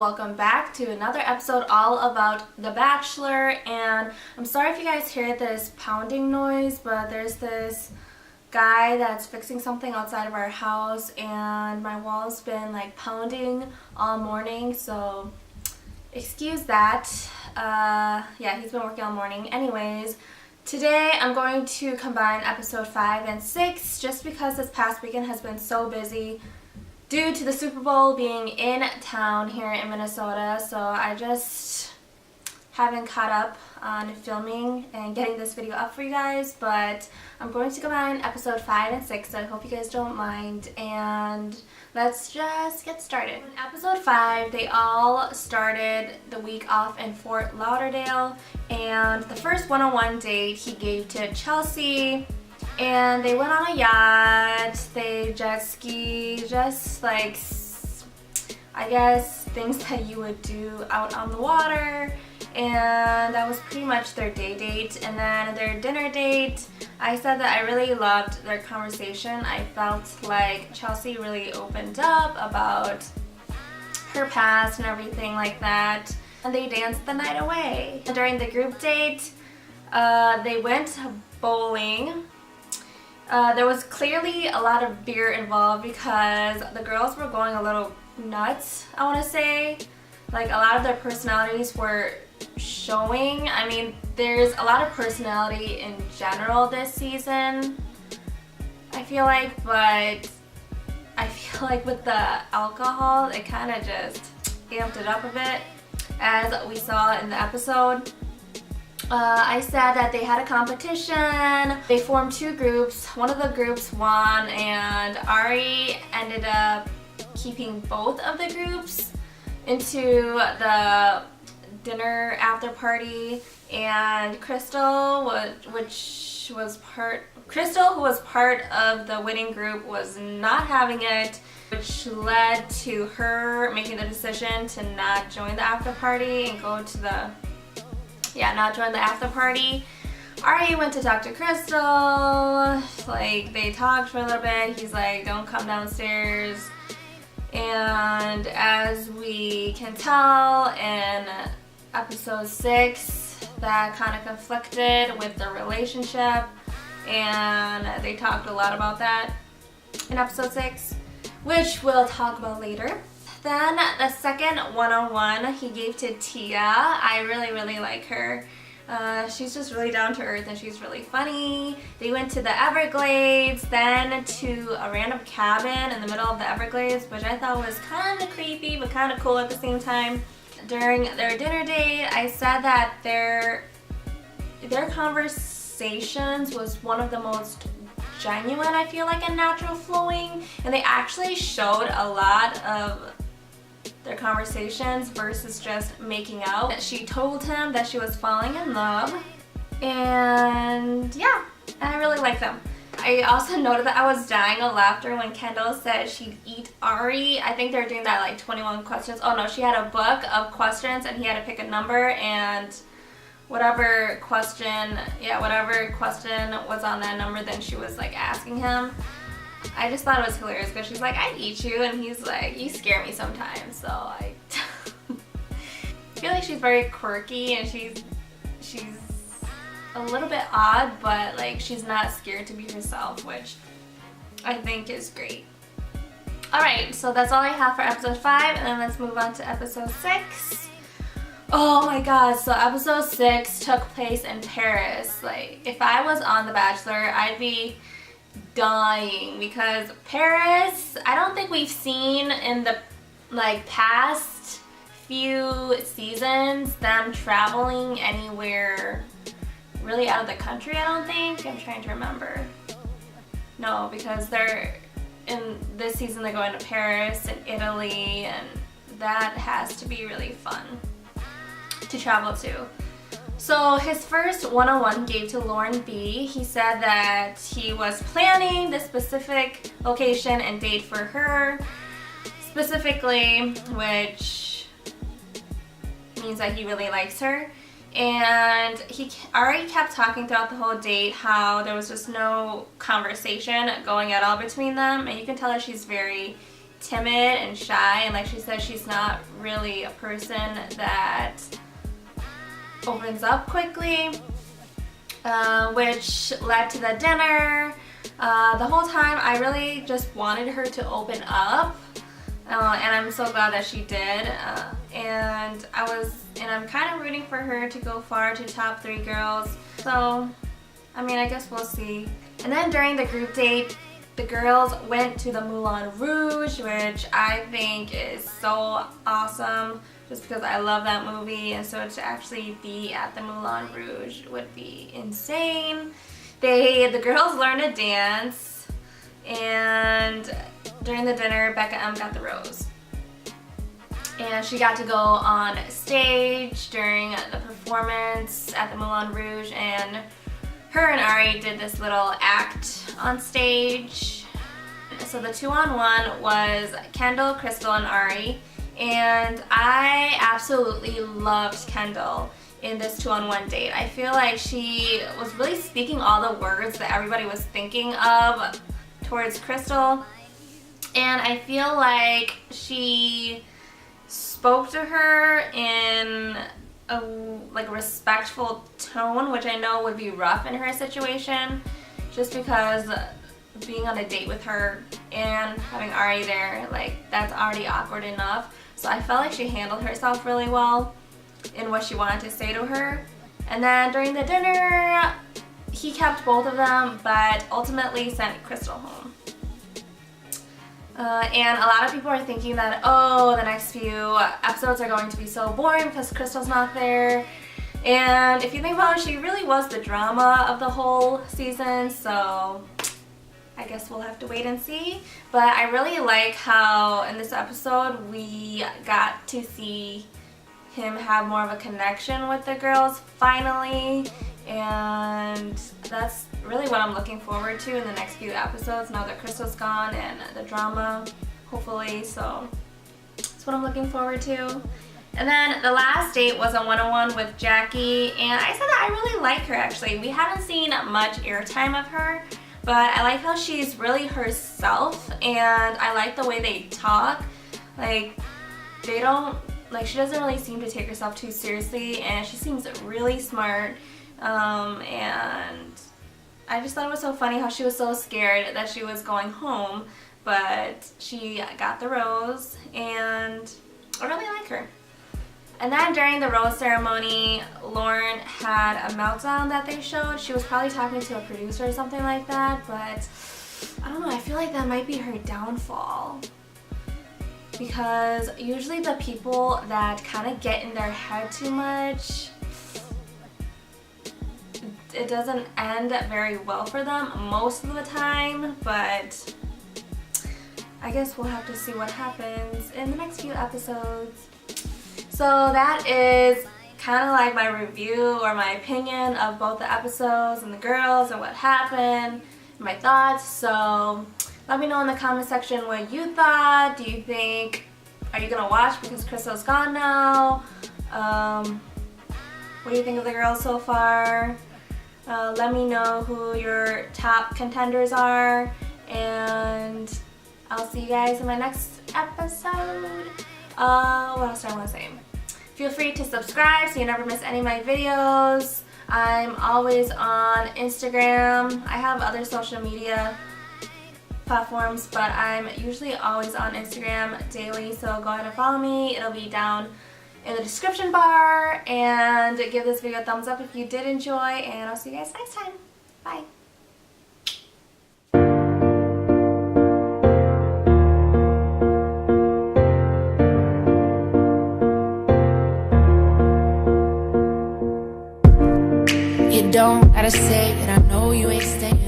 Welcome back to another episode all about The Bachelor, and I'm sorry if you guys hear this pounding noise, but there's this guy that's fixing something outside of our house and my wall's been like pounding all morning, so excuse that. Yeah, he's been working all morning. Anyways, today I'm going to combine episode 5 and 6 just because this past weekend has been so busy due to the Super Bowl being in town here in Minnesota, so I just haven't caught up on filming and getting this video up for you guys, but I'm going to combine episode 5 and 6, so I hope you guys don't mind, and let's just get started. In episode 5, they all started the week off in Fort Lauderdale, and the first one-on-one date he gave to Chelsea. And they went on a yacht, they jet ski, just like, I guess, things that you would do out on the water. And that was pretty much their day date. And then their dinner date, I said that I really loved their conversation. I felt like Chelsea really opened up about her past and everything like that. And they danced the night away. During the group date, they went bowling. There was clearly a lot of beer involved because the girls were going a little nuts, I want to say. Like, a lot of their personalities were showing. I mean, there's a lot of personality in general this season, I feel like, but I feel like with the alcohol, it kind of just amped it up a bit, as we saw in the episode. I said that they had a competition. They formed 2 groups. One of the groups won, and Ari ended up keeping both of the groups into the dinner after party, and Krystal, Krystal, who was part of the winning group, was not having it, which led to her making the decision to not join the after party and go to the not join the after party. Ari went to talk to Krystal, like, they talked for a little bit. He's like, don't come downstairs. And as we can tell in episode 6, that kind of conflicted with the relationship, and they talked a lot about that in episode 6, which we'll talk about later. Then the second one-on-one he gave to Tia. I really like her. She's just really down to earth and she's really funny. They went to the Everglades, then to a random cabin in the middle of the Everglades, which I thought was kind of creepy but kind of cool at the same time. During their dinner date, I said that their conversations was one of the most genuine, I feel like, and natural flowing, and they actually showed a lot of their conversations versus just making out. She told him that she was falling in love, and yeah, I really like them. I also noted that I was dying of laughter when Kendall said she'd eat Ari. I think they're doing that like 21 questions. Oh no, she had a book of questions and he had to pick a number, and whatever question was on that number, then she was like asking him. I just thought it was hilarious because she's like, I'd eat you, and he's like, you scare me sometimes. So I feel like she's very quirky and she's a little bit odd, but like, she's not scared to be herself, which I think is great. Alright, so that's all I have for episode 5, and then let's move on to episode 6. Oh my god, so episode 6 took place in Paris. Like, if I was on The Bachelor, I'd be dying, because Paris, I don't think we've seen in the like past few seasons them traveling anywhere really out of the country. I don't think. I'm trying to remember. No, because they're in this season, they're going to Paris and Italy, and that has to be really fun to travel to. So his first one-on-one gave to Lauren B. He said that he was planning the specific location and date for her specifically, which means that he really likes her. And he already kept talking throughout the whole date how there was just no conversation going at all between them, and you can tell that she's very timid and shy, and like she said, she's not really a person that opens up quickly, which led to the dinner. The whole time I really just wanted her to open up, and I'm so glad that she did. And I'm kind of rooting for her to go far to top 3 girls. So, I mean, I guess we'll see. And then during the group date, the girls went to the Moulin Rouge, which I think is so awesome, just because I love that movie, and so to actually be at the Moulin Rouge would be insane. The girls learned to dance, and during the dinner, Becca M got the rose. And she got to go on stage during the performance at the Moulin Rouge, and her and Ari did this little act on stage. So the 2-on-1 was Kendall, Krystal, and Ari, and I absolutely loved Kendall in this 2-on-1 date. I feel like she was really speaking all the words that everybody was thinking of towards Krystal, and I feel like she spoke to her in a respectful tone, which I know would be rough in her situation, just because being on a date with her and having Ari there, like, that's already awkward enough. So I felt like she handled herself really well in what she wanted to say to her. And then during the dinner, he kept both of them, but ultimately sent Krystal home. And a lot of people are thinking that, oh, the next few episodes are going to be so boring because Krystal's not there. And if you think about it, she really was the drama of the whole season, so I guess we'll have to wait and see. But I really like how in this episode we got to see him have more of a connection with the girls finally, and that's really what I'm looking forward to in the next few episodes now that Krystal's gone and the drama, hopefully. So that's what I'm looking forward to. And then the last date was a 1-on-1 with Jackie, and I said that I really like her actually. We haven't seen much airtime of her, but I like how she's really herself, and I like the way they talk. Like, she doesn't really seem to take herself too seriously, and she seems really smart. And I just thought it was so funny how she was so scared that she was going home, but she got the rose, and I really like her. And then during the rose ceremony, Lauren had a meltdown that they showed. She was probably talking to a producer or something like that, but I don't know, I feel like that might be her downfall. Because usually the people that kind of get in their head too much, it doesn't end very well for them most of the time, but I guess we'll have to see what happens in the next few episodes. So that is kind of like my review or my opinion of both the episodes and the girls and what happened, and my thoughts. So let me know in the comment section what you thought. Are you gonna watch because Krystal's gone now? What do you think of the girls so far? Let me know who your top contenders are, and I'll see you guys in my next episode. What else do I want to say? Feel free to subscribe so you never miss any of my videos. I'm always on Instagram. I have other social media platforms, but I'm usually always on Instagram daily, so go ahead and follow me. It'll be down in the description bar, and give this video a thumbs up if you did enjoy, and I'll see you guys next time. Bye. You don't gotta say it, I know you ain't staying.